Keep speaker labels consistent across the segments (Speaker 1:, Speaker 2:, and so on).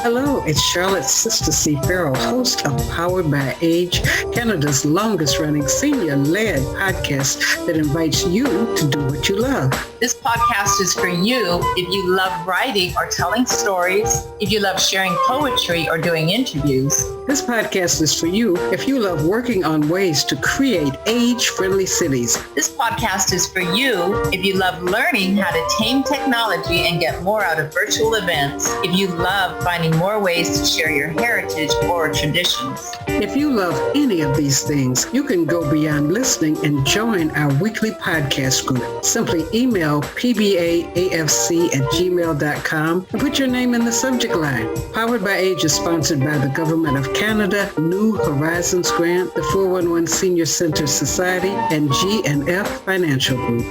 Speaker 1: Hello, it's Charlotte Sister C. Carroll, host of Powered by Age, Canada's longest-running senior-led podcast that invites you to do what you love.
Speaker 2: This podcast is for you if you love writing or telling stories, if you love sharing poetry or doing interviews.
Speaker 1: This podcast is for you if you love working on ways to create age-friendly cities.
Speaker 2: This podcast is for you if you love learning how to tame technology and get more out of virtual events, if you love finding more ways to share your heritage or traditions.
Speaker 1: If you love any of these things, you can go beyond listening and join our weekly podcast group. Simply email pbaafc@gmail.com and put your name in the subject line. Powered by Age is sponsored by the Government of Canada, New Horizons Grant, the 411 Senior Center Society, and G&F Financial Group.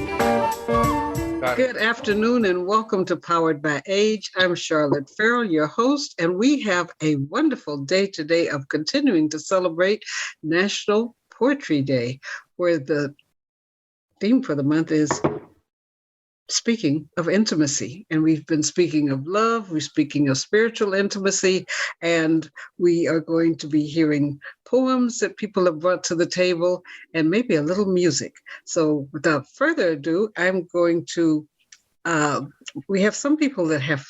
Speaker 1: Good afternoon and welcome to Powered by Age. I'm Charlotte Farrell, your host, and we have a wonderful day today of continuing to celebrate National Poetry Day, where the theme for the month is speaking of intimacy. And we've been speaking of love, we're speaking of spiritual intimacy, and we are going to be hearing poems that people have brought to the table and maybe a little music. So without further ado, I'm going to, we have some people that have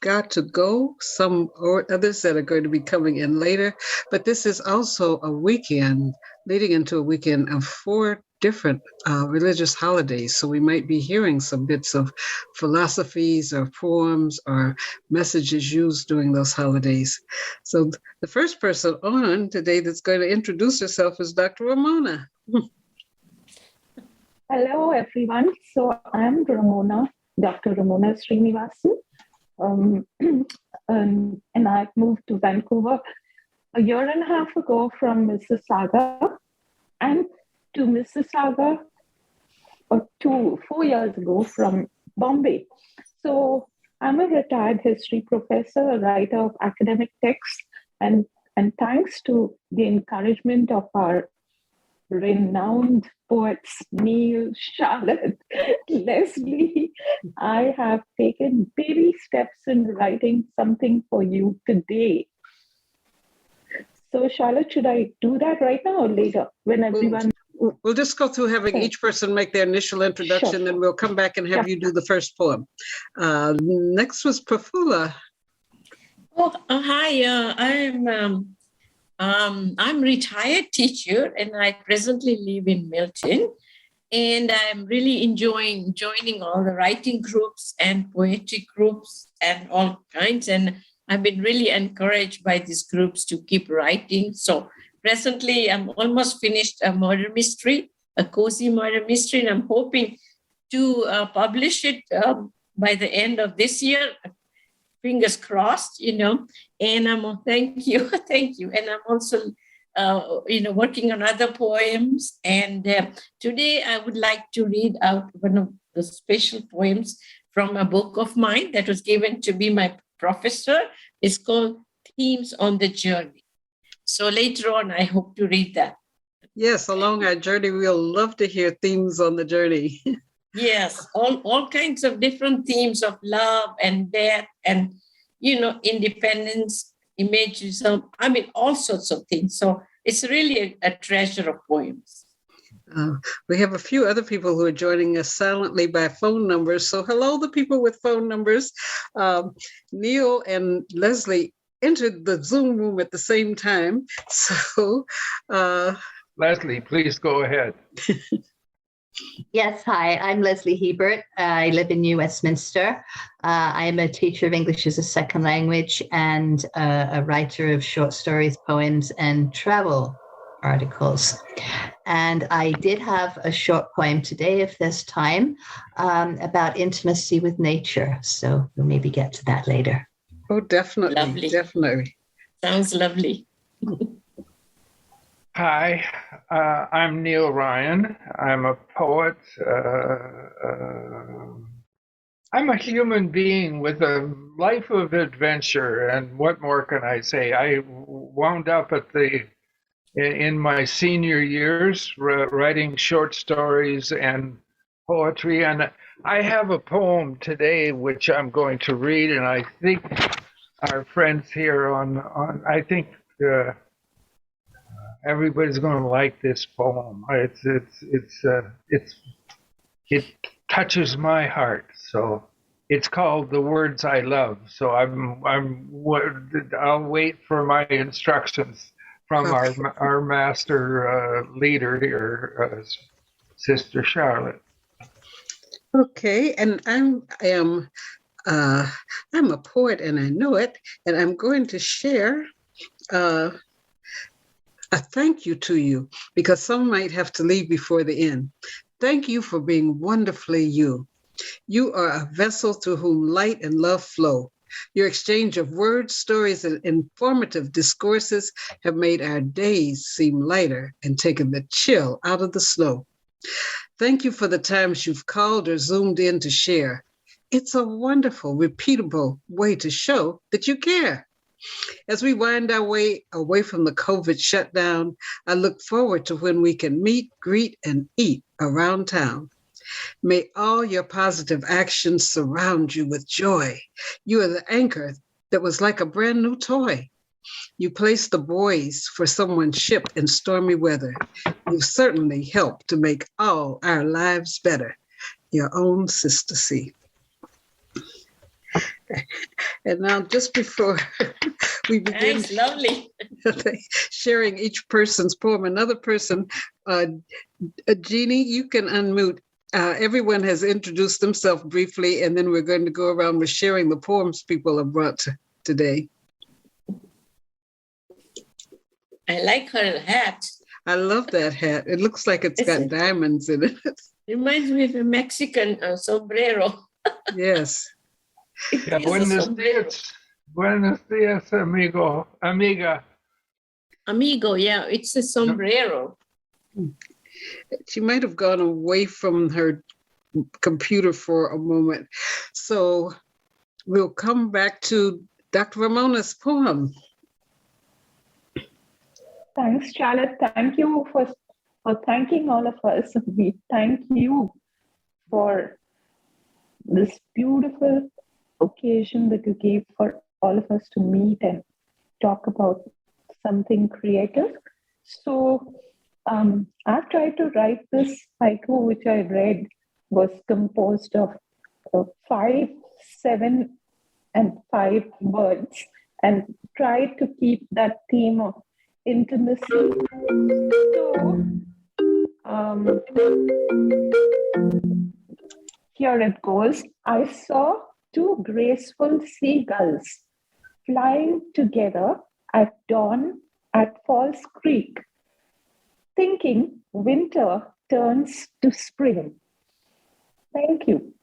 Speaker 1: got to go, some or others that are going to be coming in later, but this is also a weekend leading into a weekend of 4 different religious holidays. So we might be hearing some bits of philosophies or poems or messages used during those holidays. So the first person on today that's going to introduce herself is Dr. Ramona.
Speaker 3: Hello, everyone. So I'm Dr. Ramona Srinivasen. And I've moved to Vancouver a year and a half ago from Mississauga, and to Mississauga 4 years ago from Bombay. So I'm a retired history professor, a writer of academic texts, and thanks to the encouragement of our renowned poets, Neall, Charlotte, Lesley, I have taken baby steps in writing something for you today. So Charlotte, should I do that right now or later when everyone...
Speaker 1: We'll just go through having each person make their initial introduction, sure. Then we'll come back and have you do the first poem. Next was Prafulla.
Speaker 4: Hi, I'm retired teacher and I presently live in Milton. And I'm really enjoying joining all the writing groups and poetry groups and all kinds. And I've been really encouraged by these groups to keep writing. So presently, I'm almost finished a murder mystery, a cozy murder mystery, and I'm hoping to publish it by the end of this year. Fingers crossed, And thank you. And I'm also, working on other poems. And today I would like to read out one of the special poems from a book of mine that was given to be my professor. It's called Themes on the Journey. So later on, I hope to read that.
Speaker 1: Yes, along our journey, we'll love to hear themes on the journey.
Speaker 4: Yes, all kinds of different themes of love and death and, independence, imagism, all sorts of things. So it's really a treasure of poems.
Speaker 1: We have a few other people who are joining us silently by phone numbers. So hello, the people with phone numbers. Neall and Lesley entered the Zoom room at the same time. So,
Speaker 5: Lesley, please go ahead.
Speaker 6: Yes, hi, I'm Lesley Hebert. I live in New Westminster. I am a teacher of English as a second language and a writer of short stories, poems, and travel articles. And I did have a short poem today, if there's time, about intimacy with nature. So we'll maybe get to that later.
Speaker 1: Oh, definitely.
Speaker 4: Lovely.
Speaker 1: Definitely.
Speaker 4: Sounds lovely.
Speaker 5: Hi, I'm Neall Ryon. I'm a poet. I'm a human being with a life of adventure, and what more can I say? I wound up in my senior years writing short stories and poetry, and I have a poem today which I'm going to read, and I think our friends here on I think everybody's going to like this poem. It touches my heart. So it's called "The Words I Love." So I'll wait for my instructions from our master leader here, Sister Charlotte.
Speaker 1: Okay, and I'm a poet and I know it, and I'm going to share a thank you to you because some might have to leave before the end. Thank you for being wonderfully you. You are a vessel through whom light and love flow. Your exchange of words, stories, and informative discourses have made our days seem lighter and taken the chill out of the snow. Thank you for the times you've called or Zoomed in to share. It's a wonderful, repeatable way to show that you care. As we wind our way away from the COVID shutdown, I look forward to when we can meet, greet, and eat around town. May all your positive actions surround you with joy. You are the anchor that was like a brand new toy. You placed the buoys for someone's ship in stormy weather. You've certainly helped to make all our lives better. Your own Sister C. And now, just before we begin
Speaker 4: Nice, lovely.
Speaker 1: sharing each person's poem, another person, Jeannie, you can unmute. Everyone has introduced themselves briefly, and then we're going to go around with sharing the poems people have brought today.
Speaker 4: I like her hat.
Speaker 1: I love that hat. It looks like it's got diamonds in it.
Speaker 4: Reminds me of a Mexican sombrero.
Speaker 1: Yes.
Speaker 5: Yeah, buenos dias, amiga.
Speaker 4: Amigo, yeah, it's a sombrero.
Speaker 1: She might have gone away from her computer for a moment. So we'll come back to Dr. Ramona's poem.
Speaker 3: Thanks, Charlotte. Thank you for thanking all of us. We thank you for this beautiful occasion that you gave for all of us to meet and talk about something creative. So I've tried to write this haiku, which I read was composed of 5, 7, and 5 words, and tried to keep that theme of intimacy. So here it goes. I saw 2 graceful seagulls flying together at dawn at Falls Creek, thinking winter turns to spring. Thank you.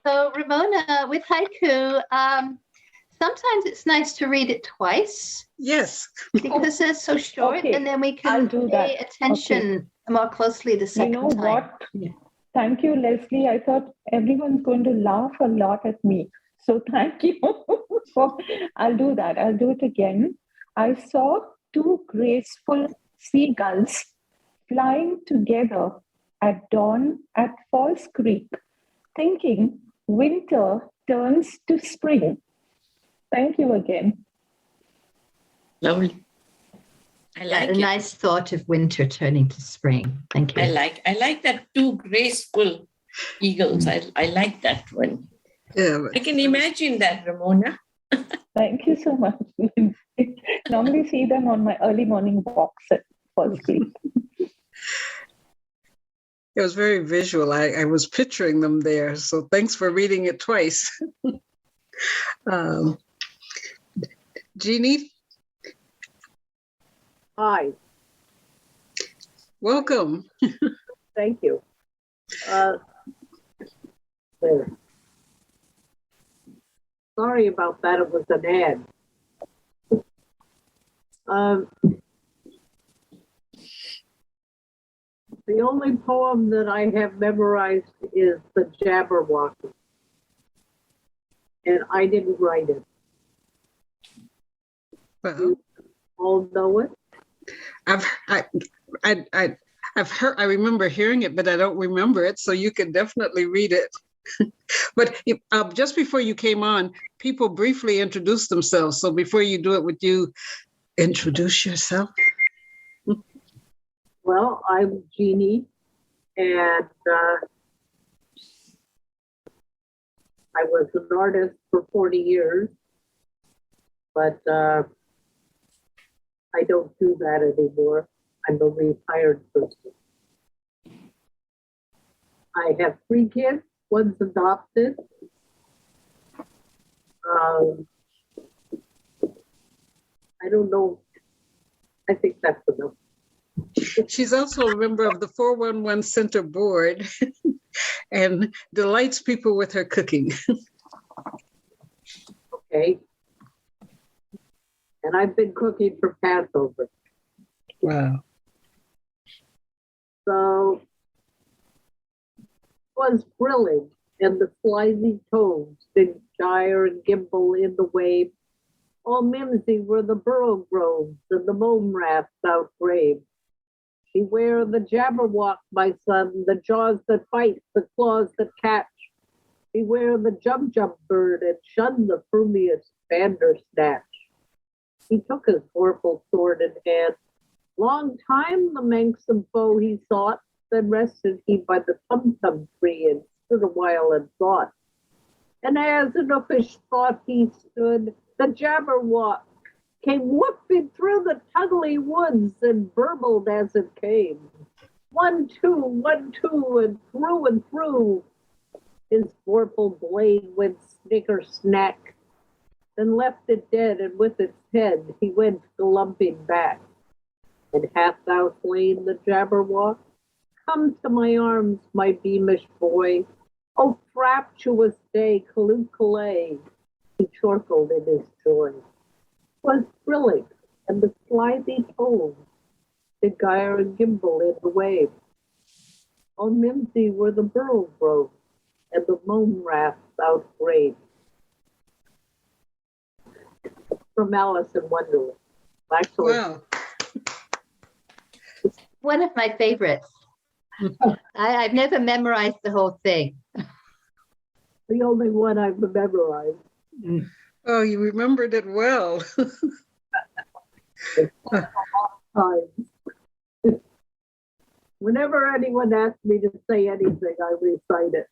Speaker 6: So, Ramona, with haiku, sometimes it's nice to read it twice.
Speaker 1: Yes.
Speaker 6: Because they're so short,
Speaker 3: Okay.
Speaker 6: and then we can pay attention more closely the second time.
Speaker 3: You know what? Yeah. Thank you, Lesley. I thought everyone's going to laugh a lot at me. So thank you. I'll do that. I'll do it again. I saw 2 graceful seagulls flying together at dawn at Falls Creek, thinking winter turns to spring. Thank you again.
Speaker 4: Lovely. I like
Speaker 6: a nice thought of winter turning to spring. Thank you.
Speaker 4: I like that 2 graceful eagles. I like that one.
Speaker 1: Yeah,
Speaker 4: I can imagine that, Ramona.
Speaker 3: Thank you so much. I normally see them on my early morning walks at Falls Creek.
Speaker 1: It was very visual. I was picturing them there. So thanks for reading it twice. Jeannie?
Speaker 7: Hi.
Speaker 1: Welcome.
Speaker 7: Thank you. Sorry about that. It was an ad. The only poem that I have memorized is the Jabberwocky, and I didn't write it.
Speaker 1: Well,
Speaker 7: you all know it?
Speaker 1: I've heard. I remember hearing it, but I don't remember it. So you can definitely read it. But just before you came on, people briefly introduced themselves. So before you do it, would you introduce yourself?
Speaker 7: Well, I'm Jeannie, and I was an artist for 40 years, but I don't do that anymore. I'm a retired person. I have 3 kids. One's adopted. I don't know. I think that's enough.
Speaker 1: She's also a member of the 411 Center Board and delights people with her cooking.
Speaker 7: Okay. And I've been cooking for Passover.
Speaker 1: Wow.
Speaker 7: So was thrilling, and the slithy tones did gyre and gimble in the wave. All mimsy were the burrow groves and the mome rafts outgrave. Beware the Jabberwock, my son, the jaws that bite, the claws that catch. Beware the jump bird, and shun the frumious bandersnatch. He took his vorpal sword in hand. Long time the manxome foe he sought, then rested he by the tum-tum tree and stood a while in thought. And as in uffish thought he stood, the Jabberwock came whooping through the tuggly woods and burbled as it came. 1, 2, 1, 2, and through. His vorpal blade went snicker snack, then left it dead, and with its head he went glumping back. And hast thou slain the Jabberwock? Come to my arms, my beamish boy. Oh, fraptuous day, Calais, he chortled in his joy. 'Twas thrilling, and the slithy tones did gyre and gimble in the wave. All mimsy were the burrow groves, and the mome rafts outgrave. From Alice in Wonderland. Actually,
Speaker 1: Wow.
Speaker 6: One of my favorites. I've never memorized the whole thing.
Speaker 7: the only one I've memorized.
Speaker 1: Oh, you remembered it well.
Speaker 7: Times. Whenever anyone asks me to say anything, I recite it.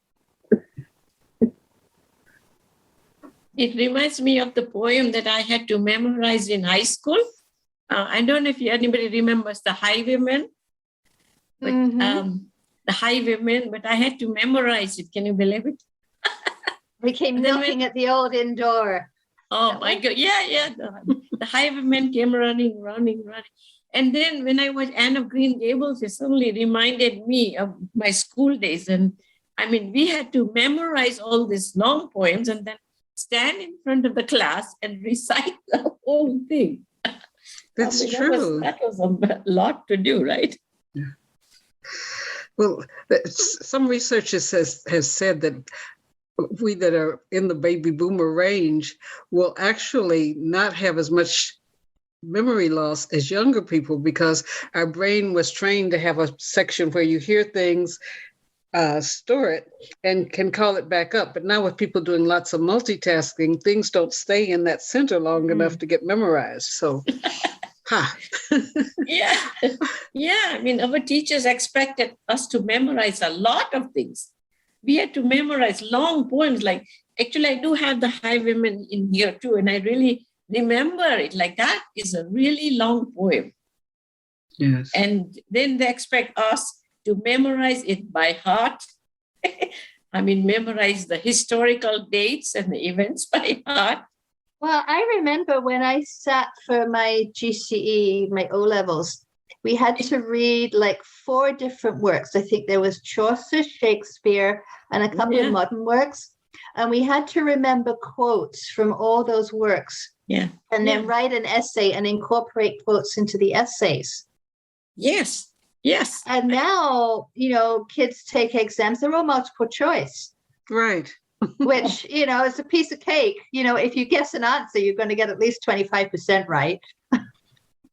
Speaker 4: It reminds me of the poem that I had to memorize in high school. I don't know if anybody remembers the Highwayman, but the Highwayman, but I had to memorize it. Can you believe it?
Speaker 6: We came knocking at the old inn door.
Speaker 4: Oh my God. Yeah. The Highwayman came running. And then when I was Anne of Green Gables, it suddenly reminded me of my school days. And I mean, we had to memorize all these long poems and then stand in front of the class and recite the whole thing.
Speaker 1: That's true.
Speaker 4: That was a lot to do, right?
Speaker 1: Yeah. Well, some researchers has said that we that are in the baby boomer range will actually not have as much memory loss as younger people because our brain was trained to have a section where you hear things, store it, and can call it back up. But now with people doing lots of multitasking, things don't stay in that center long enough to get memorized. So,
Speaker 4: Yeah. I mean, our teachers expected us to memorize a lot of things. We had to memorize long poems. Like, actually, I do have the Highwayman in here too, and I really remember it. Like, that is a really long poem.
Speaker 1: Yes.
Speaker 4: And then they expect us to memorize it by heart. I mean, memorize the historical dates and the events by heart.
Speaker 6: Well, I remember when I sat for my GCE, my O-levels, we had to read like 4 different works. I think there was Chaucer, Shakespeare, and a couple of modern works. And we had to remember quotes from all those works.
Speaker 4: Yeah.
Speaker 6: And then write an essay and incorporate quotes into the essays.
Speaker 4: Yes.
Speaker 6: And now, kids take exams, they're all multiple choice.
Speaker 1: Right.
Speaker 6: Which, is a piece of cake. If you guess an answer, you're going to get at least 25% right.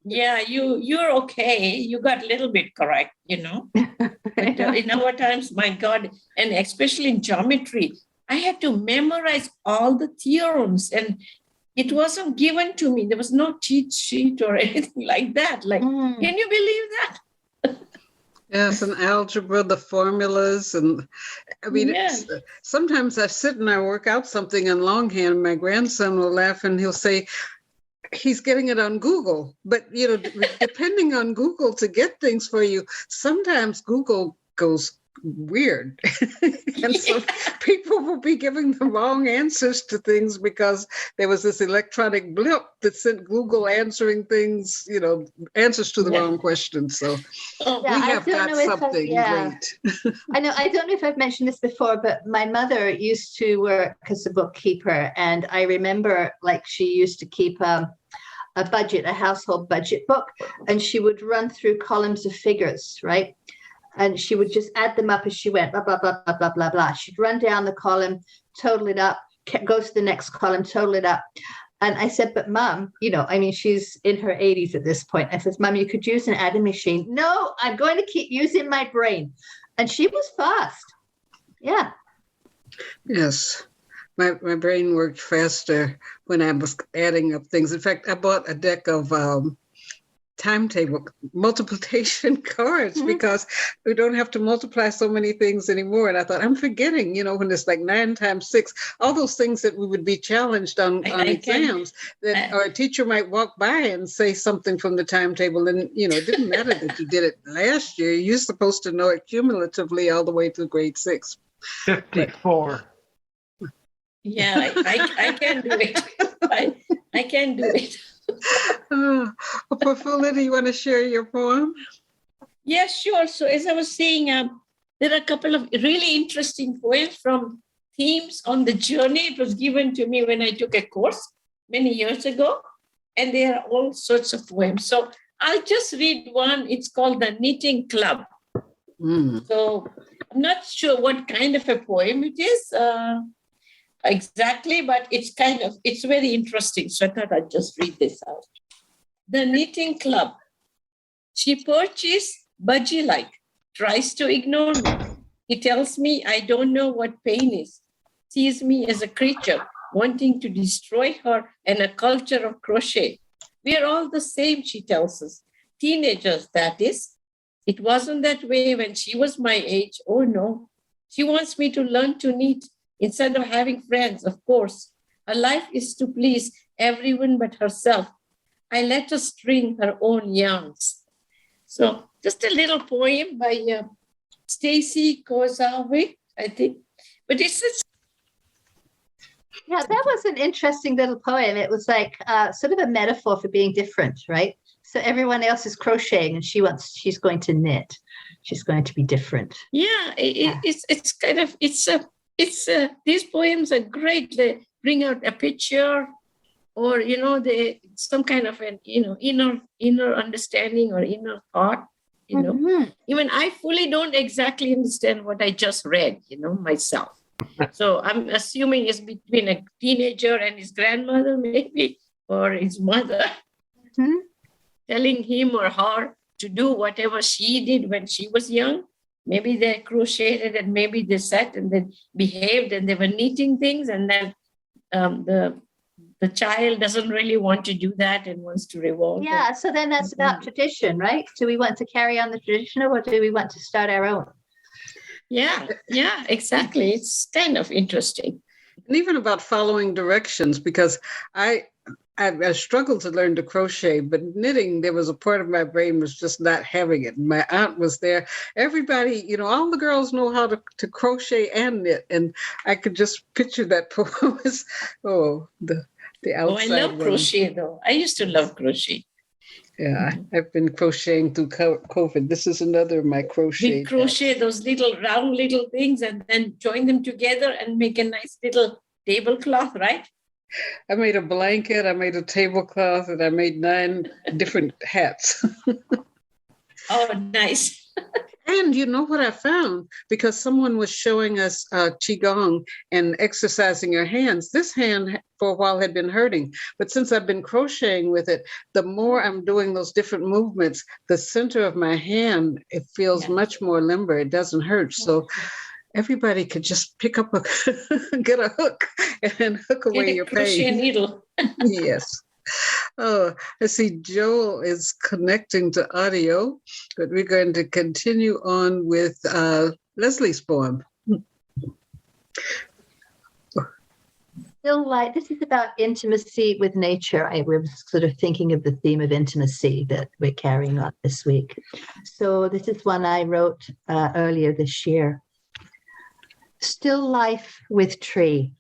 Speaker 4: Yeah, you're okay. You got a little bit correct, But in our times, my God, and especially in geometry, I had to memorize all the theorems, and it wasn't given to me. There was no cheat sheet or anything like that. Like, can you believe that?
Speaker 1: Yes, and algebra, the formulas, and I mean, sometimes I sit and I work out something in longhand. My grandson will laugh and he'll say, he's getting it on Google, but depending on Google to get things for you, sometimes Google goes weird. And so people will be giving the wrong answers to things because there was this electronic blip that sent Google answering things, answers to the wrong questions. So we have got something great.
Speaker 6: I don't know if I've mentioned this before, but my mother used to work as a bookkeeper. And I remember she used to keep a household budget book, and she would run through columns of figures, right? And she would just add them up as she went, blah, blah, blah, blah, blah, blah, blah. She'd run down the column, total it up, go to the next column, total it up. And I said, but Mom, she's in her 80s at this point. I said, Mom, you could use an adding machine. No, I'm going to keep using my brain. And she was fast. Yeah.
Speaker 1: Yes. My brain worked faster when I was adding up things. In fact, I bought a deck of timetable multiplication cards because we don't have to multiply so many things anymore. And I thought, I'm forgetting, when it's like 9 times 6, all those things that we would be challenged on exams, that our teacher might walk by and say something from the timetable. And, it didn't matter that you did it last year. You're supposed to know it cumulatively all the way through grade 6.
Speaker 5: 54.
Speaker 4: Yeah, I can do it. I can do it.
Speaker 1: Prafulla, do you want to share your poem?
Speaker 4: Yeah, sure. So as I was saying, there are a couple of really interesting poems from themes on the journey. It was given to me when I took a course many years ago, and there are all sorts of poems. So I'll just read one. It's called The Knitting Club. So I'm not sure what kind of a poem it is exactly, but it's very interesting. So I thought I'd just read this out. The Knitting Club. She perches budgie-like, tries to ignore me. He tells me I don't know what pain is, sees me as a creature wanting to destroy her and a culture of crochet. We are all the same, she tells us. Teenagers, that is. It wasn't that way when she was my age. Oh, no. She wants me to learn to knit instead of having friends, of course. Her life is to please everyone but herself. I let her string her own yarns. So just a little poem by Stacy Kozawi, I think. But it's
Speaker 6: yeah, that was an interesting little poem. It was like sort of a metaphor for being different, right? So everyone else is crocheting and she's going to knit. She's going to be different.
Speaker 4: Yeah, it's kind of, these poems are great. They bring out a picture or, some kind of an, inner understanding or inner thought, Even I fully don't exactly understand what I just read, myself. So I'm assuming it's between a teenager and his grandmother, maybe, or his mother, telling him or her to do whatever she did when she was young. Maybe they crocheted and maybe they sat and they behaved and they were knitting things. And then the child doesn't really want to do that and wants to revolt.
Speaker 6: Yeah, so then that's about tradition, right? Do we want to carry on the tradition or do we want to start our own?
Speaker 4: Yeah, exactly. It's kind of interesting.
Speaker 1: And even about following directions, because I struggled to learn to crochet, but knitting, there was a part of my brain was just not having it. My aunt was there. Everybody, all the girls know how to crochet and knit. And I could just picture that poem as, the outside.
Speaker 4: I love crochet, though. I used to love crochet.
Speaker 1: Yeah, I've been crocheting through COVID. This is another of my crochet.
Speaker 4: We crochet those little round little things and then join them together and make a nice little tablecloth, right?
Speaker 1: I made a blanket, I made a tablecloth, and I made 9 different hats.
Speaker 4: Oh, nice.
Speaker 1: And you know what I found? Because someone was showing us Qigong and exercising your hands. This hand for a while had been hurting. But since I've been crocheting with it, the more I'm doing those different movements, the center of my hand, it feels much more limber. It doesn't hurt. So everybody could just pick up get a hook and hook away your
Speaker 4: crochet
Speaker 1: pain.
Speaker 4: Needle.
Speaker 1: Yes. Oh, I see Joel is connecting to audio, but we're going to continue on with Lesley's poem.
Speaker 6: Still life. This is about intimacy with nature. I was sort of thinking of the theme of intimacy that we're carrying on this week. So this is one I wrote earlier this year. Still life with tree.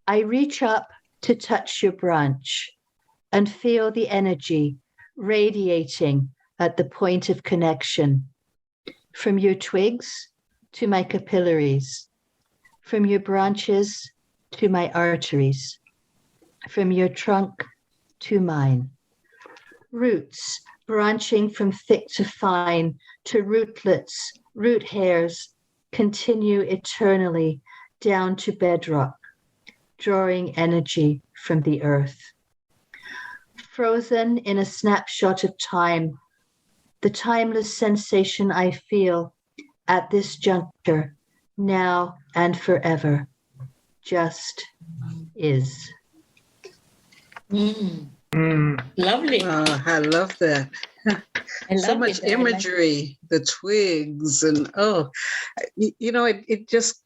Speaker 6: I reach up to touch your branch and feel the energy radiating at the point of connection, from your twigs to my capillaries, from your branches to my arteries, from your trunk to mine. Roots branching from thick to fine to rootlets, root hairs, continue eternally down to bedrock, drawing energy from the earth. Frozen in a snapshot of time, the timeless sensation I feel at this juncture, now and forever, just is.
Speaker 4: Lovely.
Speaker 1: I love that. So much imagery, the twigs, and it just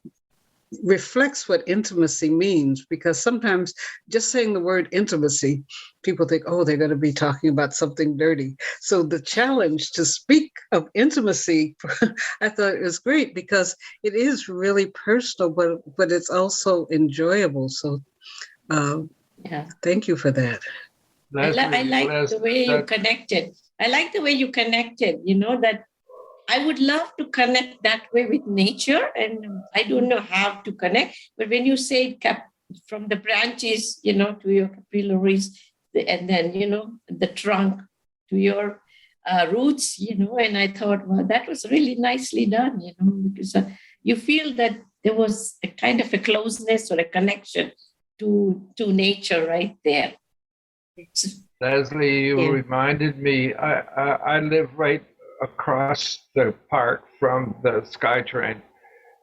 Speaker 1: reflects what intimacy means, because sometimes just saying the word intimacy, people think, oh, they're going to be talking about something dirty. So the challenge to speak of intimacy, I thought it was great, because it is really personal, but it's also enjoyable. So thank you for that.
Speaker 4: I like the way you connected. I like the way you connected, that I would love to connect that way with nature, and I don't know how to connect. But when you say from the branches, to your capillaries, and then, the trunk to your roots, and I thought, well, that was really nicely done, because you feel that there was a kind of a closeness or a connection to nature right there.
Speaker 5: Lesley, you reminded me, I live right across the park from the SkyTrain,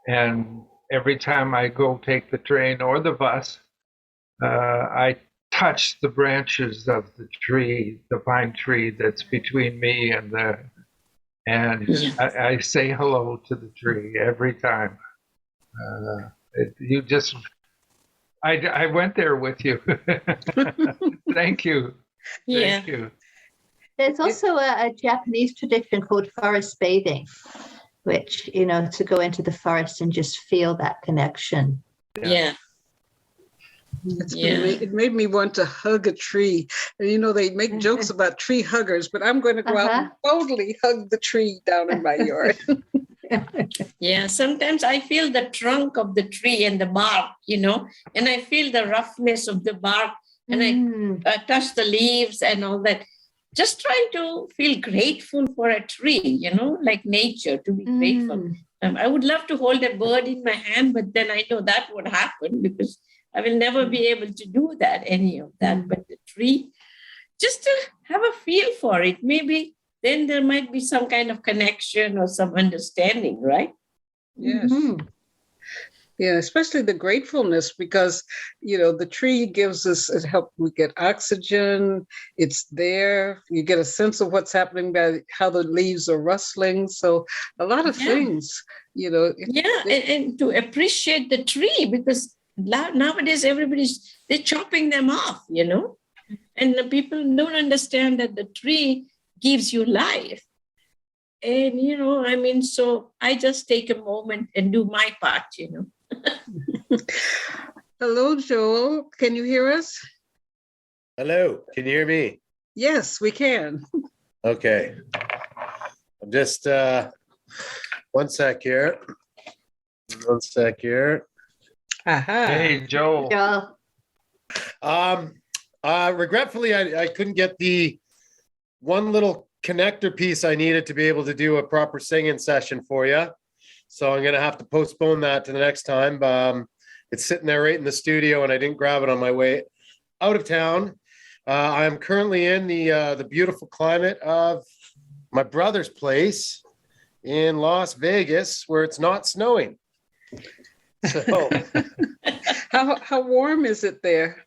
Speaker 5: and every time I go take the train or the bus, I touch the branches of the tree, the pine tree that's between me and I say hello to the tree every time. I went there with you. Thank you.
Speaker 4: Yeah.
Speaker 5: Thank you.
Speaker 6: There's also a Japanese tradition called forest bathing, which, to go into the forest and just feel that connection.
Speaker 4: Yeah.
Speaker 1: It made me want to hug a tree. And, they make jokes about tree huggers, but I'm going to go out and boldly hug the tree down in my yard.
Speaker 4: Yeah, sometimes I feel the trunk of the tree and the bark, and I feel the roughness of the bark, and I touch the leaves and all that. Just trying to feel grateful for a tree, like nature, to be grateful. I would love to hold a bird in my hand, but then I know that would happen because I will never be able to do that, any of that. But the tree, just to have a feel for it, maybe then there might be some kind of connection or some understanding, right?
Speaker 1: Yes. Yeah, especially the gratefulness, because, the tree gives us, it helps we get oxygen. It's there. You get a sense of what's happening by how the leaves are rustling. So a lot of things,
Speaker 4: and to appreciate the tree, because nowadays they're chopping them off, and the people don't understand that the tree gives you life. And, so I just take a moment and do my part,
Speaker 1: Hello, Joel. Can you hear us?
Speaker 8: Hello. Can you hear me?
Speaker 1: Yes, we can.
Speaker 8: Okay. I'm just one sec here.
Speaker 1: Aha.
Speaker 5: Hey, Joel.
Speaker 8: Regretfully, I couldn't get the one little connector piece I needed to be able to do a proper singing session for you. So I'm going to have to postpone that to the next time. it's sitting there right in the studio, and I didn't grab it on my way out of town. I'm currently in the beautiful climate of my brother's place in Las Vegas, where it's not snowing. So
Speaker 1: How warm is it there?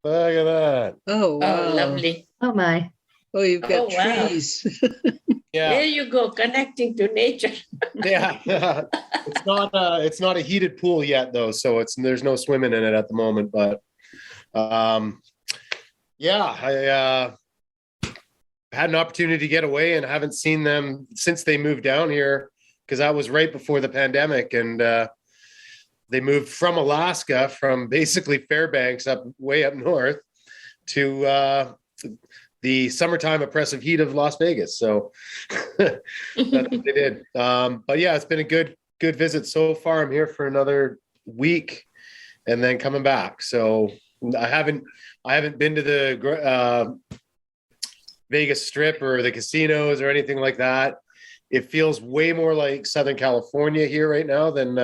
Speaker 8: look at that.
Speaker 1: Oh, wow.
Speaker 4: Oh, lovely.
Speaker 6: Oh my.
Speaker 1: Oh, you've got
Speaker 4: Oh, wow.
Speaker 1: trees.
Speaker 8: Yeah.
Speaker 4: There you go, connecting to nature.
Speaker 8: Yeah. It's not a heated pool yet though, so there's no swimming in it at the moment, but I had an opportunity to get away, and I haven't seen them since they moved down here, because that was right before the pandemic, and they moved from Alaska, from basically Fairbanks way up north to the summertime oppressive heat of Las Vegas. So that's what they did. But yeah, it's been a good visit so far. I'm here for another week and then coming back. So I haven't been to the Vegas Strip or the casinos or anything like that. It feels way more like Southern California here right now than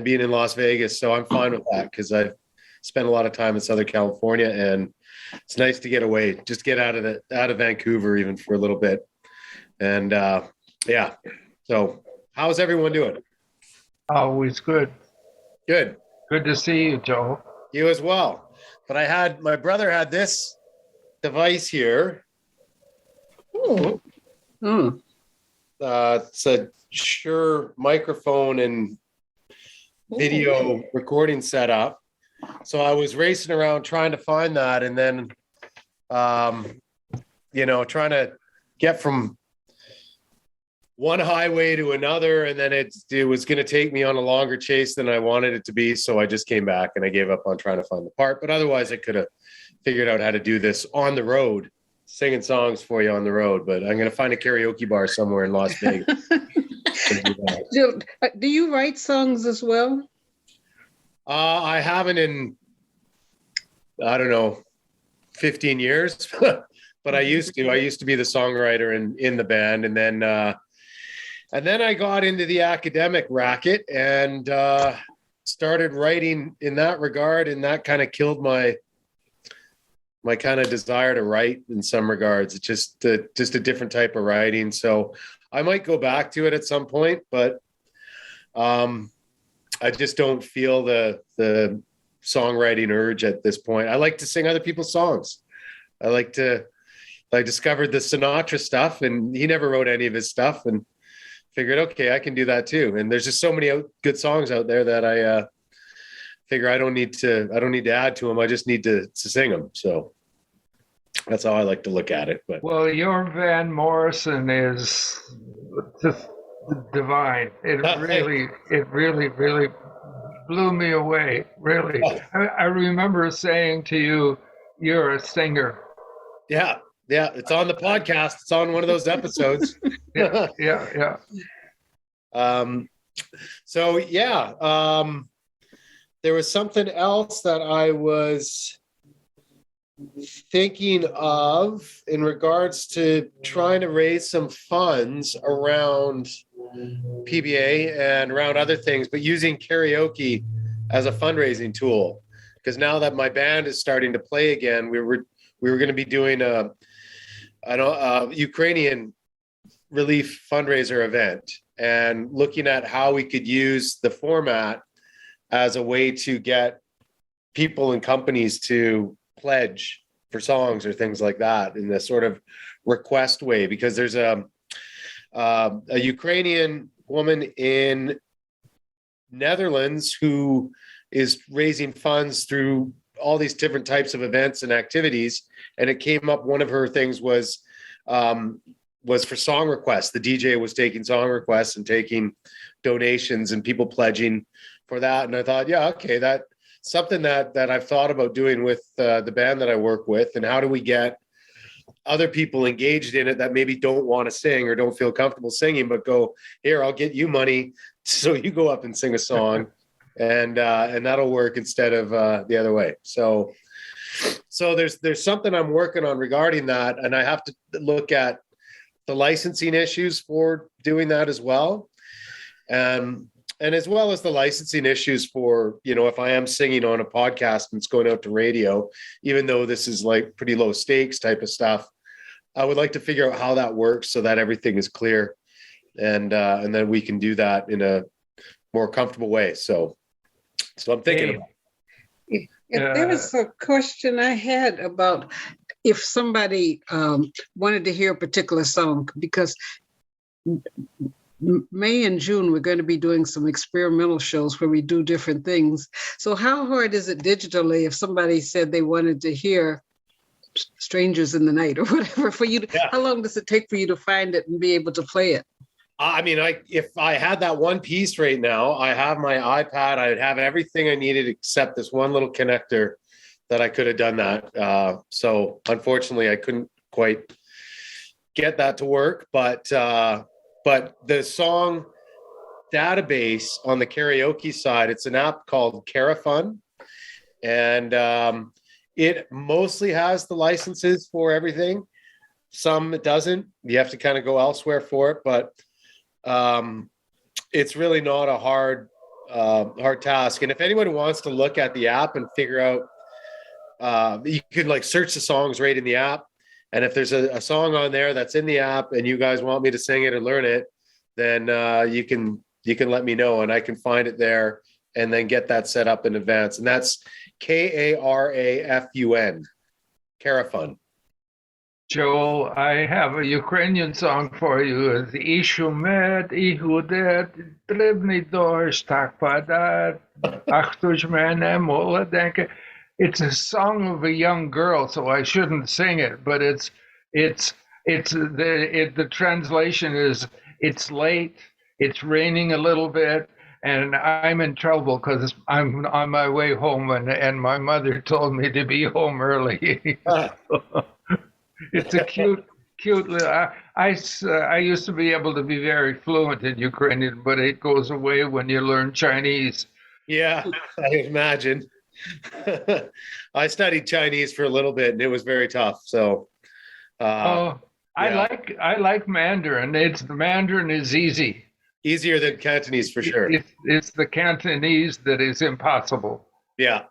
Speaker 8: being in Las Vegas. So I'm fine with that, because I've spent a lot of time in Southern California, and it's nice to get away, just get out of Vancouver even for a little bit. And yeah. So how's everyone doing?
Speaker 5: Always good.
Speaker 8: Good.
Speaker 5: Good to see you, Joe.
Speaker 8: You as well. But my brother had this device here.
Speaker 4: Oh,
Speaker 8: It's a Shure microphone and video recording setup. So I was racing around trying to find that, and then, trying to get from one highway to another, and then it was going to take me on a longer chase than I wanted it to be. So I just came back and I gave up on trying to find the part. But otherwise, I could have figured out how to do this on the road, singing songs for you on the road. But I'm going to find a karaoke bar somewhere in Las Vegas.
Speaker 1: Do you write songs as well?
Speaker 8: I haven't in, I don't know, 15 years, but I used to. I used to be the songwriter in the band, and then I got into the academic racket and started writing in that regard, and that kind of killed my kind of desire to write in some regards. It's just a different type of writing. So I might go back to it at some point, but I just don't feel the songwriting urge at this point. I like to sing other people's songs. I discovered the Sinatra stuff, and he never wrote any of his stuff, and figured, okay, I can do that too. And there's just so many good songs out there that I figure I don't need to add to them. I just need to sing them. So that's how I like to look at it. But
Speaker 5: Well, your Van Morrison is just divine. It really blew me away. Really, I remember saying to you, "You're a singer."
Speaker 8: yeah, it's on the podcast. It's on one of those episodes.
Speaker 5: Yeah.
Speaker 8: So yeah, there was something else that I was thinking of in regards to trying to raise some funds around PBA and around other things, but using karaoke as a fundraising tool. Because now that my band is starting to play again, we were going to be doing a Ukrainian relief fundraiser event, and looking at how we could use the format as a way to get people and companies to pledge for songs or things like that in a sort of request way. Because there's a Ukrainian woman in Netherlands who is raising funds through all these different types of events and activities. And it came up, one of her things was for song requests. The DJ was taking song requests and taking donations and people pledging for that. And I thought, yeah, okay, that's something that I've thought about doing with the band that I work with. And how do we get other people engaged in it that maybe don't want to sing or don't feel comfortable singing, but go, here, I'll get you money so you go up and sing a song, and that'll work instead of the other way. So there's something I'm working on regarding that, and I have to look at the licensing issues for doing that as well. and as well as the licensing issues for, if I am singing on a podcast and it's going out to radio, even though this is like pretty low stakes type of stuff, I would like to figure out how that works so that everything is clear, and then we can do that in a more comfortable way. So I'm thinking about it.
Speaker 1: There was a question I had about if somebody wanted to hear a particular song, because May and June, we're going to be doing some experimental shows where we do different things. So how hard is it digitally if somebody said they wanted to hear Strangers in the Night or whatever for you? How long does it take for you to find it and be able to play it?
Speaker 8: I mean, if I had that one piece right now, I have my iPad, I'd have everything I needed except this one little connector that I could have done that. So unfortunately, I couldn't quite get that to work. But the song database on the karaoke side, it's an app called Carafun, and it mostly has the licenses for everything. Some it doesn't. You have to kind of go elsewhere for it, but it's really not a hard task. And if anyone wants to look at the app and figure out, you can like search the songs right in the app. And if there's a song on there that's in the app and you guys want me to sing it or learn it, then you can let me know and I can find it there and then get that set up in advance. And that's Karafun, Carafun.
Speaker 5: Joel, I have a Ukrainian song for you. It's Ishumet Ihudet Dribny Dosh Takpadat Achtushmene Moladenke. It's a song of a young girl, so I shouldn't sing it, but the translation is it's late, it's raining a little bit, and I'm in trouble because I'm on my way home and my mother told me to be home early. It's a cute little. I used to be able to be very fluent in Ukrainian, but it goes away when you learn Chinese.
Speaker 8: Yeah, I imagine. I studied Chinese for a little bit, and it was very tough. So,
Speaker 5: I like Mandarin. The Mandarin is
Speaker 8: easier than Cantonese for sure.
Speaker 5: It's the Cantonese that is impossible.
Speaker 8: Yeah,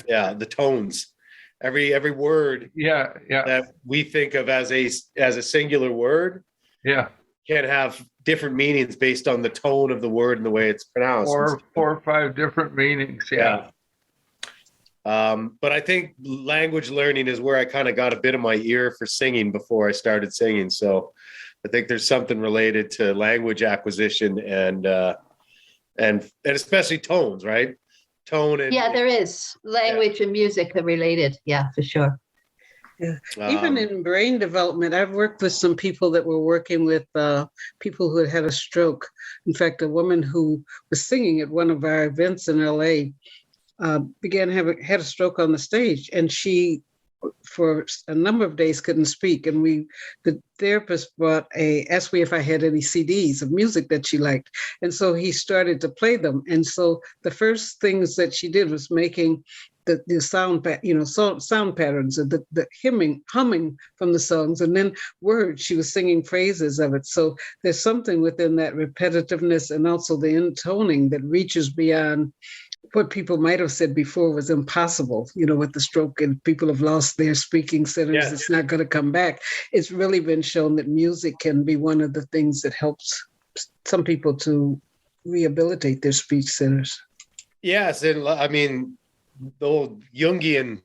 Speaker 8: the tones. Every word that we think of as a singular word can have different meanings based on the tone of the word and the way it's pronounced.
Speaker 5: Four or five different meanings.
Speaker 8: But I think language learning is where I kind of got a bit of my ear for singing before I started singing. So I think there's something related to language acquisition and especially tones, right? Tone and
Speaker 6: there is language and music are related. Yeah, for sure.
Speaker 1: Yeah. Even in brain development, I've worked with some people that were working with people who had a stroke. In fact, a woman who was singing at one of our events in LA had a stroke on the stage, and she, for a number of days, couldn't speak. And the therapist asked me if I had any CDs of music that she liked. And so he started to play them. And so the first things that she did was making the sound patterns, the humming from the songs, and then words. She was singing phrases of it. So there's something within that repetitiveness and also the intoning that reaches beyond what people might have said before was impossible, with the stroke and people have lost their speaking centers. Yeah. It's not going to come back. It's really been shown that music can be one of the things that helps some people to rehabilitate their speech centers.
Speaker 8: Yes. And I mean, the old Jungian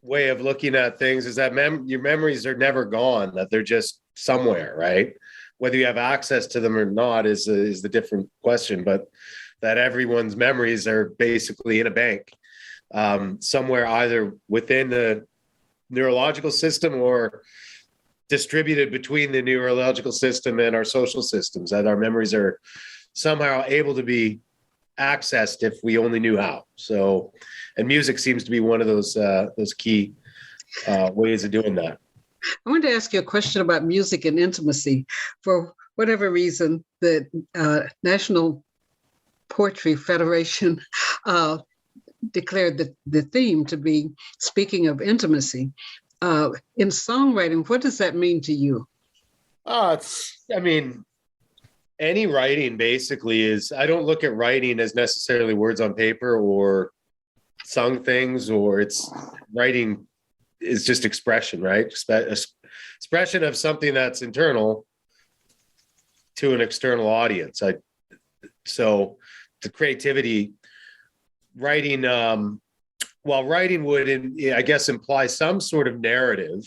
Speaker 8: way of looking at things is that your memories are never gone, that they're just somewhere, right? Whether you have access to them or not is the different question, but that everyone's memories are basically in a bank somewhere, either within the neurological system or distributed between the neurological system and our social systems, that our memories are somehow able to be accessed if we only knew how. So, and music seems to be one of those key ways of doing that.
Speaker 1: I wanted to ask you a question about music and intimacy. For whatever reason, the National Poetry Federation declared the theme to be speaking of intimacy. In songwriting, what does that mean to you?
Speaker 8: any writing basically is, I don't look at writing as necessarily words on paper or sung things, or it's writing is just expression, right? Expression of something that's internal to an external audience. So the creativity, writing, while writing would, I guess, imply some sort of narrative,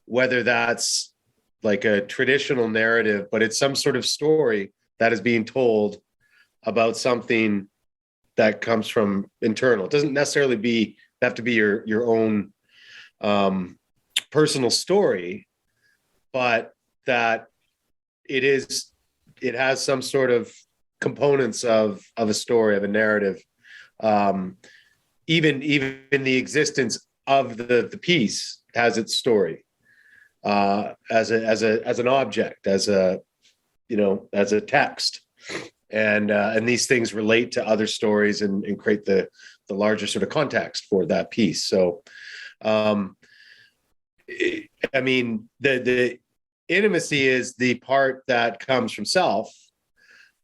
Speaker 8: whether that's like a traditional narrative, but it's some sort of story that is being told about something that comes from internal. It doesn't necessarily have to be your own personal story, but that it has some sort of components of a story, of a narrative. Even the existence of the piece has its story, as an object, as a text, and these things relate to other stories and create the larger sort of context for that piece. So, I mean, the intimacy is the part that comes from self,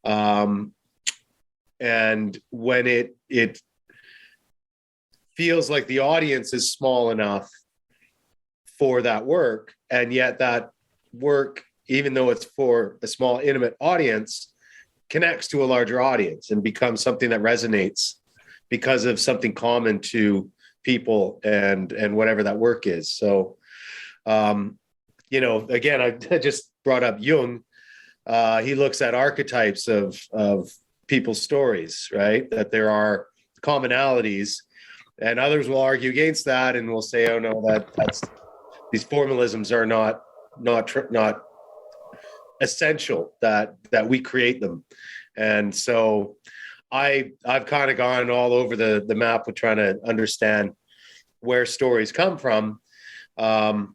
Speaker 8: and when it feels like the audience is small enough for that work, and yet that work, even though it's for a small intimate audience, connects to a larger audience and becomes something that resonates because of something common to people and whatever that work is. So again, I just brought up Jung. He looks at archetypes of people's stories, right? That there are commonalities, and others will argue against that and will say, oh no, that's these formalisms are not essential, that we create them. And so I've kind of gone all over the map with trying to understand where stories come from. But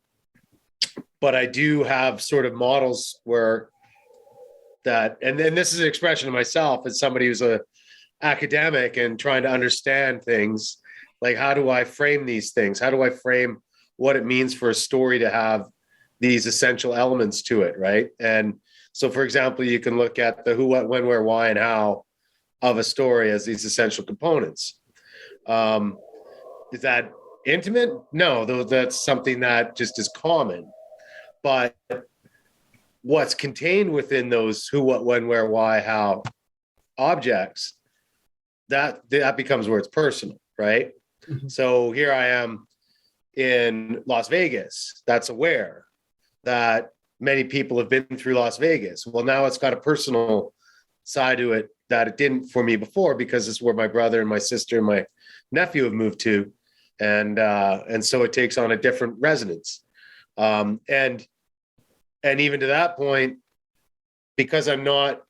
Speaker 8: I do have sort of models where that, and then this is an expression of myself as somebody who's a academic and trying to understand things, like how do I frame these things? How do I frame what it means for a story to have these essential elements to it, right? And so, for example, you can look at the who, what, when, where, why, and how of a story as these essential components. Is that intimate? No, though, that's something that just is common. But what's contained within those who, what, when, where, why, how objects, that becomes where it's personal, right? Mm-hmm. So here I am in Las Vegas, that's aware that many people have been through Las Vegas. Well, now it's got a personal side to it that it didn't for me before, because it's where my brother and my sister and my nephew have moved to. And so it takes on a different resonance. And even to that point, because I'm not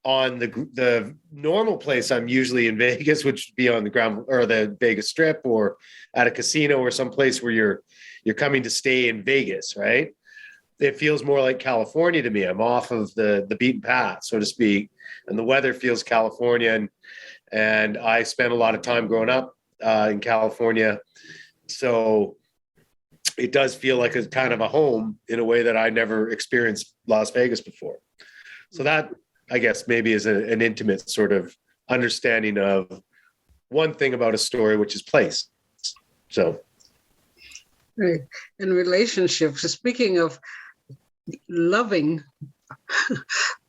Speaker 8: on the normal place, I'm usually in Vegas, which would be on the ground or the Vegas Strip, or at a casino, or some place where you're coming to stay in Vegas, right? It feels more like California to me. I'm off of the beaten path, so to speak, and the weather feels Californian. And I spent a lot of time growing up in California, so it does feel like a kind of a home in a way that I never experienced Las Vegas before. So that, I guess, maybe is an intimate sort of understanding of one thing about a story, which is place. So,
Speaker 1: right. In relationships, speaking of loving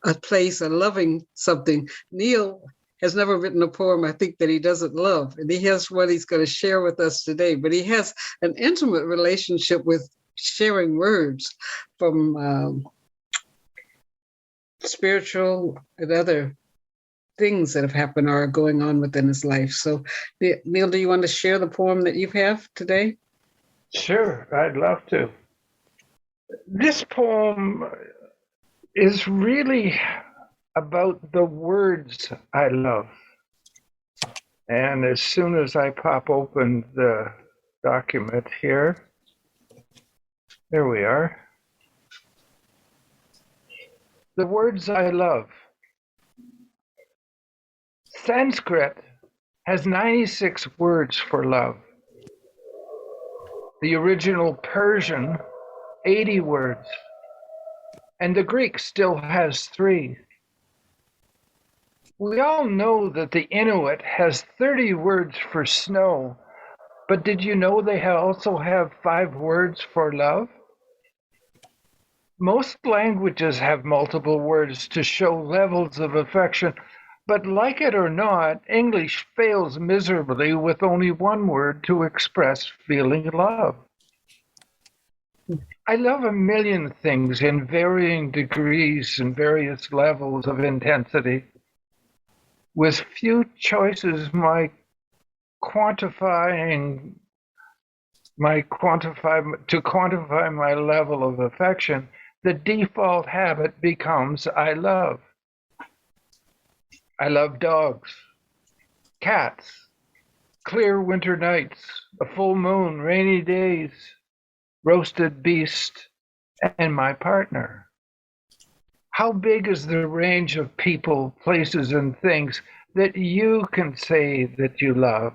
Speaker 1: a place or loving something, Neall has never written a poem, I think, that he doesn't love. And he has what he's going to share with us today. But he has an intimate relationship with sharing words from spiritual and other things that have happened or are going on within his life. So, Neall, do you want to share the poem that you have today?
Speaker 5: Sure, I'd love to. This poem is really about the words I love. And as soon as I pop open the document here, there we are. The words I love. Sanskrit has 96 words for love. The original Persian, 80 words. And the Greek still has 3. We all know that the Inuit has 30 words for snow, but did you know they also have 5 words for love? Most languages have multiple words to show levels of affection, but like it or not, English fails miserably with only one word to express feeling love. I love a million things in varying degrees and various levels of intensity. With few choices, to quantify my level of affection, the default habit becomes I love. I love dogs, cats, clear winter nights, a full moon, rainy days, roasted beast, and my partner. How big is the range of people, places, and things that you can say that you love?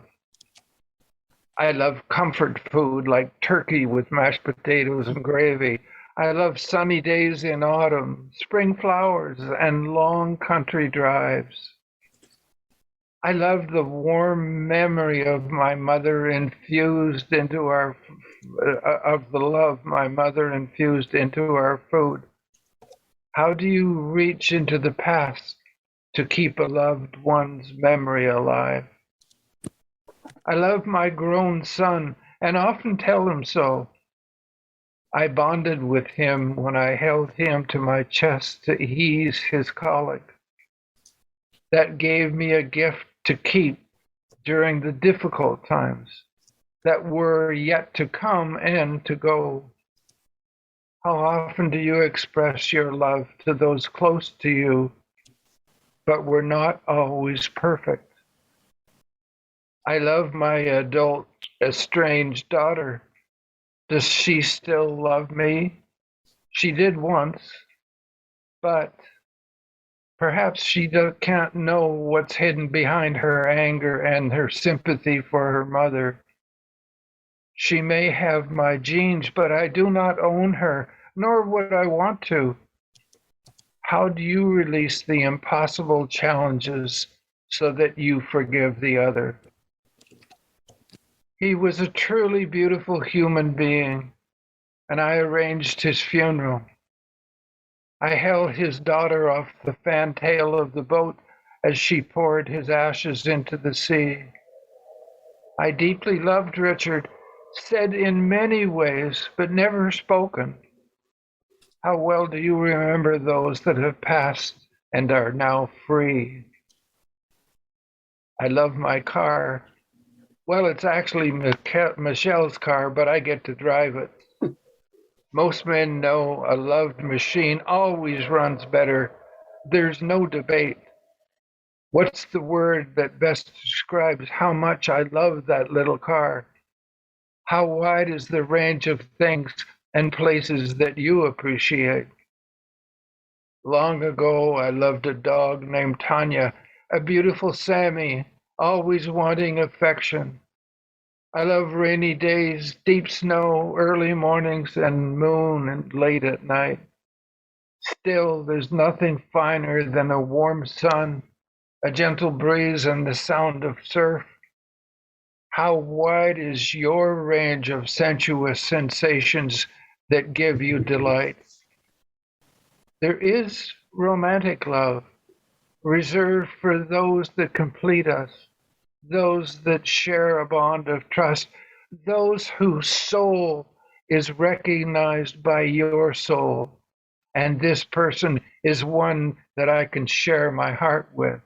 Speaker 5: I love comfort food like turkey with mashed potatoes and gravy. I love sunny days in autumn, spring flowers, and long country drives. I love the warm memory of my mother infused into of the love my mother infused into our food. How do you reach into the past to keep a loved one's memory alive? I love my grown son and often tell him so. I bonded with him when I held him to my chest to ease his colic. That gave me a gift to keep during the difficult times that were yet to come and to go. How often do you express your love to those close to you, but were not always perfect? I love my adult estranged daughter. Does she still love me? She did once, but perhaps she can't know what's hidden behind her anger and her sympathy for her mother. She may have my genes, but I do not own her, nor would I want to. How do you release the impossible challenges so that you forgive the other? He was a truly beautiful human being, and I arranged his funeral. I held his daughter off the fantail of the boat as she poured his ashes into the sea. I deeply loved Richard, said in many ways, but never spoken. How well do you remember those that have passed and are now free? I love my car. Well, it's actually Michelle's car, but I get to drive it. Most men know a loved machine always runs better. There's no debate. What's the word that best describes how much I love that little car? How wide is the range of things and places that you appreciate? Long ago, I loved a dog named Tanya, a beautiful Sammy, always wanting affection. I love rainy days, deep snow, early mornings, and moon and late at night. Still, there's nothing finer than a warm sun, a gentle breeze, and the sound of surf. How wide is your range of sensuous sensations that give you delight? There is romantic love, reserved for those that complete us, those that share a bond of trust, those whose soul is recognized by your soul. And this person is one that I can share my heart with.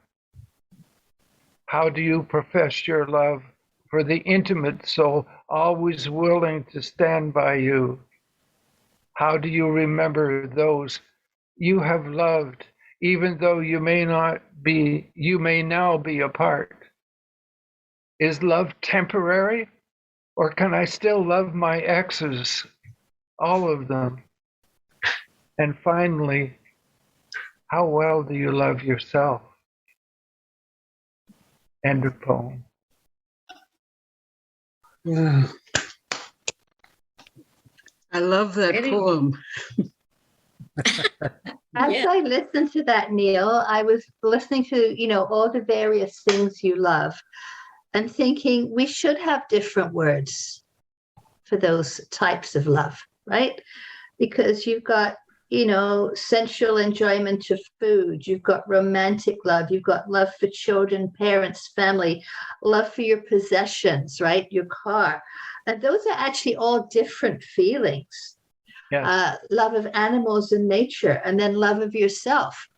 Speaker 5: How do you profess your love for the intimate soul, always willing to stand by you? How do you remember those you have loved, even though you may now be apart? Is love temporary, or can I still love my exes, all of them? And finally, how well do you love yourself? End of poem.
Speaker 1: Wow. I love that
Speaker 4: Very-
Speaker 1: poem.
Speaker 6: As
Speaker 4: Yeah.
Speaker 6: I listened to that, Neall, I was listening to, all the various things you love and thinking we should have different words for those types of love, right? Because you've got, sensual enjoyment of food, you've got romantic love, you've got love for children, parents, family, love for your possessions, right? Your car. And those are actually all different feelings.
Speaker 5: Yes.
Speaker 6: Love of animals and nature, and then love of yourself.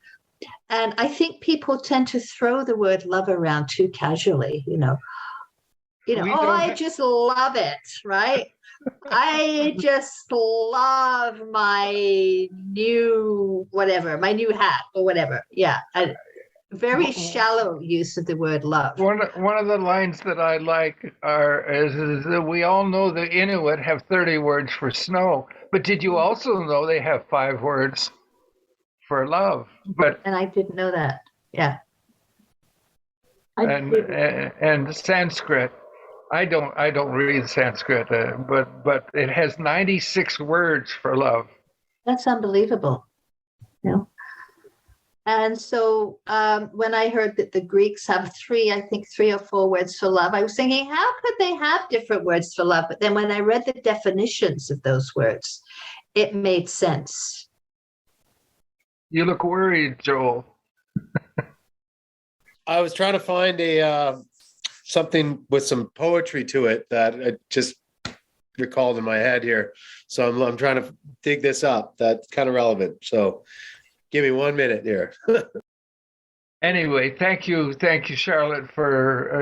Speaker 6: And I think people tend to throw the word love around too casually, I just love it, right? I just love my new hat or whatever. Yeah. Very shallow use of the word love.
Speaker 5: One of the lines that I like is that we all know the Inuit have 30 words for snow, but did you also know they have 5 words for love?
Speaker 6: And I didn't know that. Yeah.
Speaker 5: And Sanskrit. I don't read Sanskrit, but it has 96 words for love.
Speaker 6: That's unbelievable. And so when I heard that the Greeks have 3 or 4 words for love, I was thinking, how could they have different words for love? But then when I read the definitions of those words, it made sense.
Speaker 5: You look worried, Joel.
Speaker 8: I was trying to find something with some poetry to it that I just recalled in my head here. So I'm trying to dig this up. That's kind of relevant. So give me 1 minute here.
Speaker 5: Anyway, thank you, Charlotte, for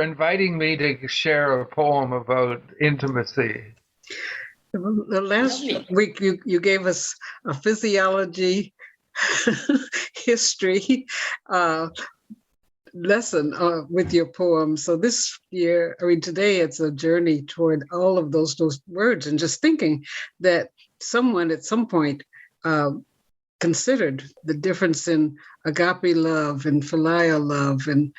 Speaker 5: inviting me to share a poem about intimacy.
Speaker 1: The last week you gave us a physiology history lesson with your poem. So this year, today it's a journey toward all of those words, and just thinking that someone at some point considered the difference in agape love and filial love and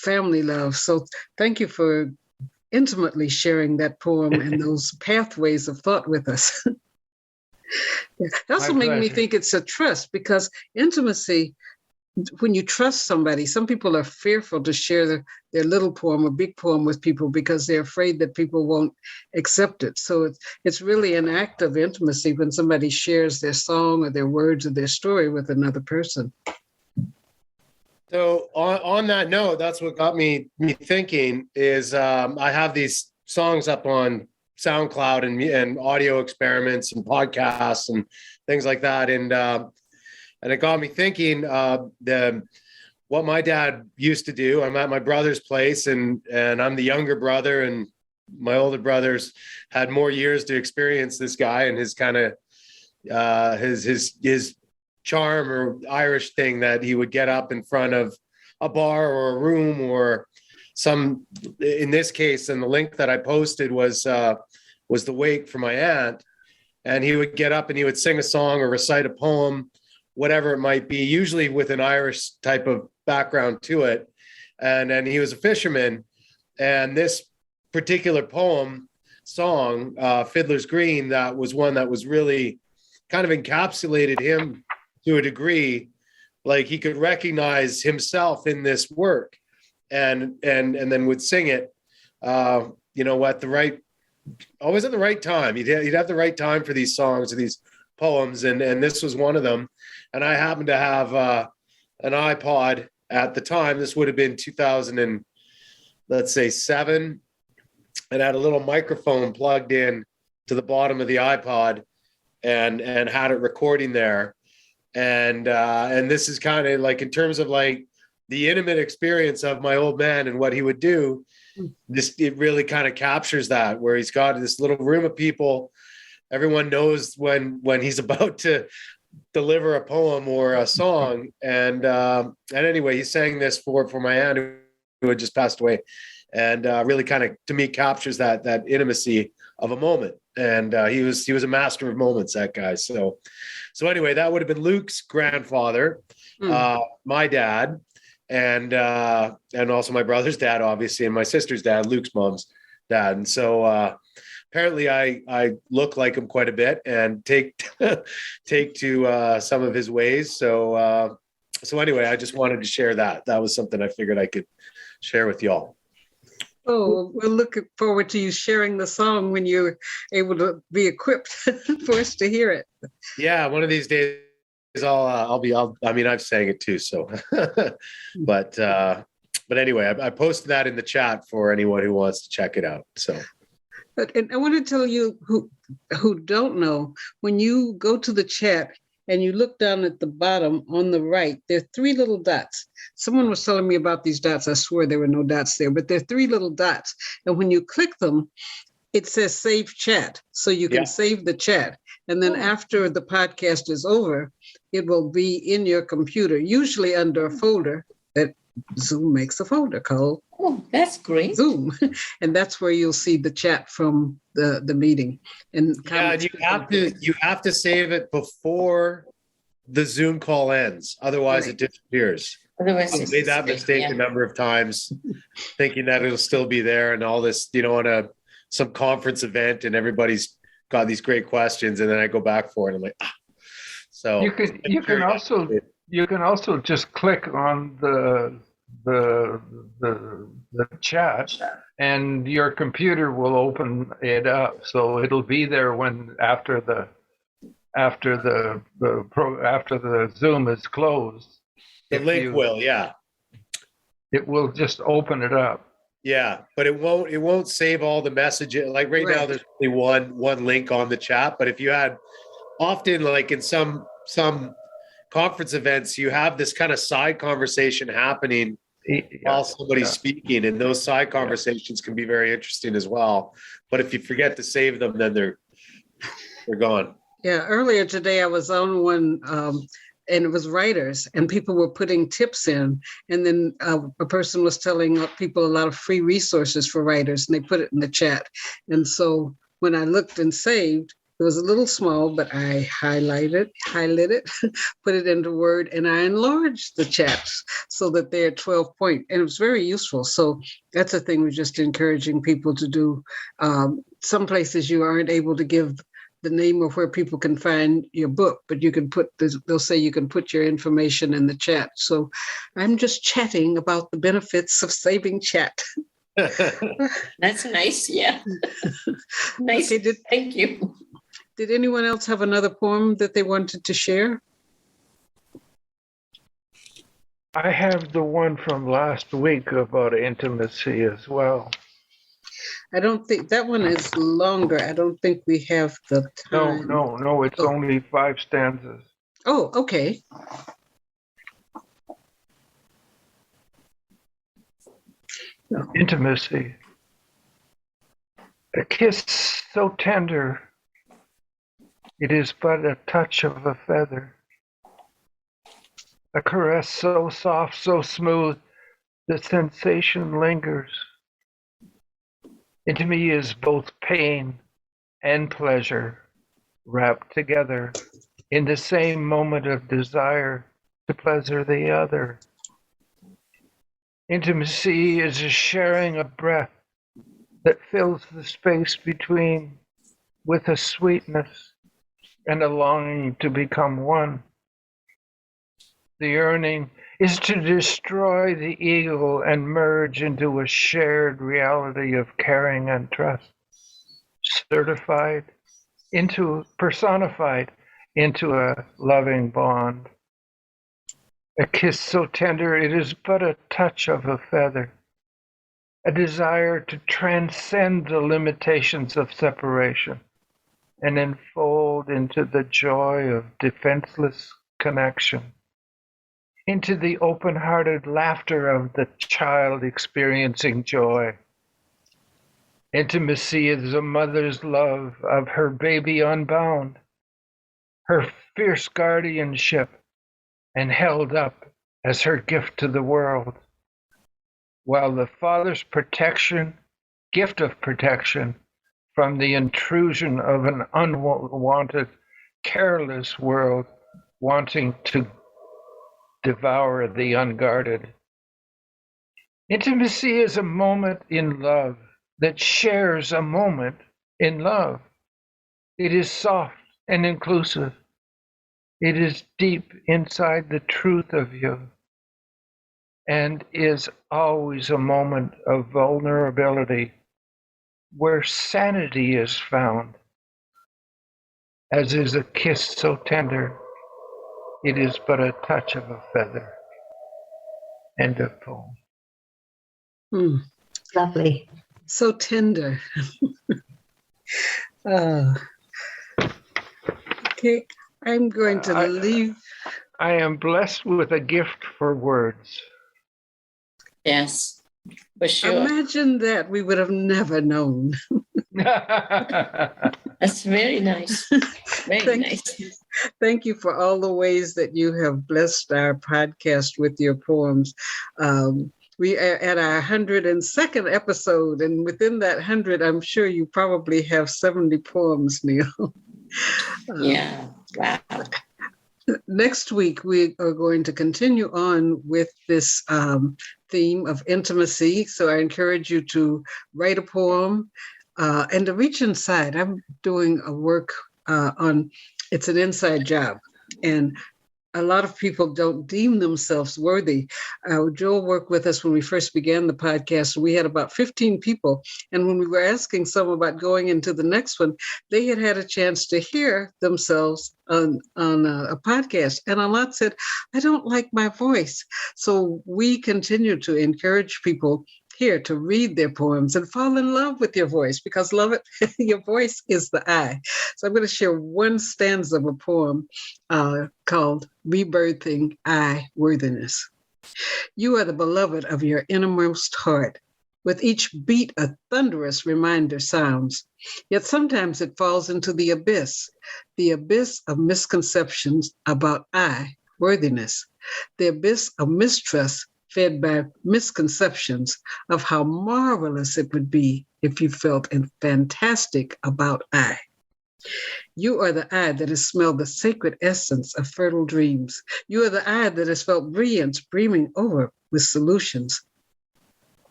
Speaker 1: family love. So thank you for intimately sharing that poem and those pathways of thought with us. It also made me think it's a trust, because intimacy, when you trust somebody, some people are fearful to share their little poem or big poem with people because they're afraid that people won't accept it. So it's really an act of intimacy when somebody shares their song or their words or their story with another person.
Speaker 8: So on that note, that's what got me thinking is I have these songs up on SoundCloud and audio experiments and podcasts and things like that. And it got me thinking what my dad used to do. I'm at my brother's place and I'm the younger brother, and my older brothers had more years to experience this guy and his kind of his charm or Irish thing that he would get up in front of a bar or a room or some, in this case, and the link that I posted was the wake for my aunt. And he would get up and he would sing a song or recite a poem, whatever it might be, usually with an Irish type of background to it. And he was a fisherman. And this particular song, Fiddler's Green, that was one that was really kind of encapsulated him to a degree. Like he could recognize himself in this work and then would sing it, always at the right time. He'd have the right time for these songs or these poems. And this was one of them. And I happened to have an iPod at the time. This would have been 2007, and had a little microphone plugged in to the bottom of the iPod and had it recording there. And this is kind of like, in terms of like the intimate experience of my old man and what he would do, it really kind of captures that, where he's got this little room of people. Everyone knows when he's about to deliver a poem or a song. And anyway, he sang this for my aunt who had just passed away, and really kind of, to me, captures that intimacy of a moment. And he was a master of moments, that guy. So anyway, that would have been Luke's grandfather, my dad, and also my brother's dad, obviously, and my sister's dad, Luke's mom's Dad. And so apparently I look like him quite a bit and take to some of his ways. So anyway, I just wanted to share that. That was something I figured I could share with y'all.
Speaker 1: Oh, we're looking forward to you sharing the song when you're able to be equipped for us to hear it.
Speaker 8: Yeah, one of these days I've sang it too. So, but anyway, I posted that in the chat for anyone who wants to check it out. So,
Speaker 1: and I want to tell you who don't know, when you go to the chat and you look down at the bottom on the right, there are 3 little dots. Someone was telling me about these dots. I swear there were no dots there, but there are 3 little dots. And when you click them, it says save chat. So you can save the chat. And then after the podcast is over, it will be in your computer, usually under a folder that Zoom makes a folder called
Speaker 4: that's great.
Speaker 1: Zoom. And that's where you'll see the chat from the meeting. And
Speaker 8: you have to save it before the Zoom call ends. Otherwise it disappears.
Speaker 4: Otherwise,
Speaker 8: I made that mistake a number of times, thinking that it'll still be there and all this, on some conference event and everybody's got these great questions, and then I go back for it. I'm like, So
Speaker 5: you can also just click on the chat, and your computer will open it up, so it'll be there when after the Zoom is closed.
Speaker 8: The link will,
Speaker 5: it will just open it up.
Speaker 8: Yeah, but it won't save all the messages. Like right now, there's only one link on the chat. But if you had, often like in some conference events, you have this kind of side conversation happening while somebody's speaking, and those side conversations can be very interesting as well. But if you forget to save them, then they're gone.
Speaker 1: Yeah, earlier today I was on one. And it was writers, and people were putting tips in. And then a person was telling people a lot of free resources for writers, and they put it in the chat. And so when I looked and saved, it was a little small, but I highlighted it, put it into Word, and I enlarged the chats so that they're 12 point. And it was very useful. So that's a thing we're just encouraging people to do. Some places you aren't able to give the name of where people can find your book, but you can they'll say you can put your information in the chat. So I'm just chatting about the benefits of saving chat.
Speaker 4: That's nice. Yeah. Nice.
Speaker 1: Okay,
Speaker 4: thank you.
Speaker 1: Did anyone else have another poem that they wanted to share?
Speaker 5: I have the one from last week about intimacy as well.
Speaker 1: I don't think that one is longer. I don't think we have the time.
Speaker 5: No. It's only 5 stanzas.
Speaker 1: Oh, okay.
Speaker 5: Intimacy. A kiss so tender, it is but a touch of a feather. A caress so soft, so smooth, the sensation lingers. Intimacy is both pain and pleasure wrapped together in the same moment of desire to pleasure the other. Intimacy is a sharing of breath that fills the space between with a sweetness and a longing to become one. The yearning is to destroy the ego and merge into a shared reality of caring and trust, personified into a loving bond. A kiss so tender, it is but a touch of a feather, a desire to transcend the limitations of separation and enfold into the joy of defenseless connection, into the open-hearted laughter of the child experiencing joy. Intimacy is a mother's love of her baby unbound, her fierce guardianship, and held up as her gift to the world, while the father's gift of protection from the intrusion of an unwanted, careless world wanting to devour the unguarded. Intimacy is a moment in love that shares a moment in love. It is soft and inclusive. It is deep inside the truth of you and is always a moment of vulnerability where sanity is found, as is a kiss so tender, it is but a touch of a feather. End of poem.
Speaker 6: Lovely.
Speaker 1: So tender. Okay, I'm going to leave.
Speaker 5: I am blessed with a gift for words.
Speaker 4: Yes, for sure.
Speaker 1: Imagine that. We would have never known.
Speaker 4: That's very nice. Very nice.
Speaker 1: Thank you for all the ways that you have blessed our podcast with your poems. We are at our 102nd episode, and within that 100, I'm sure you probably have 70 poems, Neall.
Speaker 4: Yeah, wow.
Speaker 1: Next week, we are going to continue on with this theme of intimacy. So I encourage you to write a poem and to reach inside. I'm doing a work on, it's an inside job. And a lot of people don't deem themselves worthy. Joel worked with us when we first began the podcast. We had about 15 people. And when we were asking some about going into the next one, they had had a chance to hear themselves on a podcast. And a lot said, I don't like my voice. So we continue to encourage people here to read their poems and fall in love with your voice, because love it, your voice is the I. So I'm going to share one stanza of a poem called Rebirthing I Worthiness. You are the beloved of your innermost heart. With each beat, a thunderous reminder sounds. Yet sometimes it falls into the abyss of misconceptions about I worthiness, the abyss of mistrust fed by misconceptions of how marvelous it would be if you felt fantastic about I. You are the I that has smelled the sacred essence of fertile dreams. You are the I that has felt brilliance brimming over with solutions.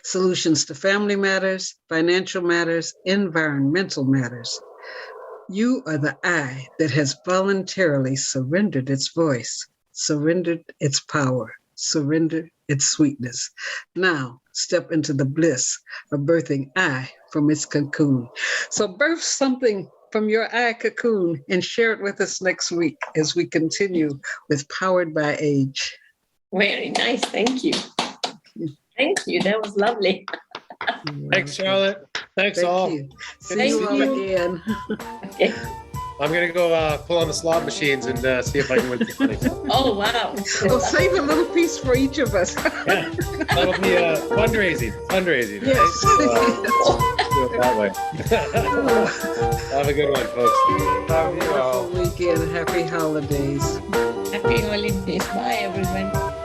Speaker 1: Solutions to family matters, financial matters, environmental matters. You are the I that has voluntarily surrendered its voice, surrendered its power, surrender its sweetness. Now step into the bliss of birthing I from its cocoon. So birth something from your I cocoon and share it with us next week as we continue with Powered by Age.
Speaker 4: Very nice. Thank you. Thank you. That was lovely.
Speaker 8: Thanks, Charlotte. Thanks all.
Speaker 1: You. See you all again.
Speaker 4: Okay.
Speaker 8: I'm going to go pull on the slot machines and see if I can win some money.
Speaker 4: Oh, wow.
Speaker 1: We'll save a little piece for each of us.
Speaker 8: Yeah, that'll be fundraising.
Speaker 1: Yes.
Speaker 8: Right? Do it that way. Have a good one, folks.
Speaker 5: Love you all.
Speaker 1: Wonderful weekend. Happy holidays.
Speaker 4: Happy holidays. Bye, everyone.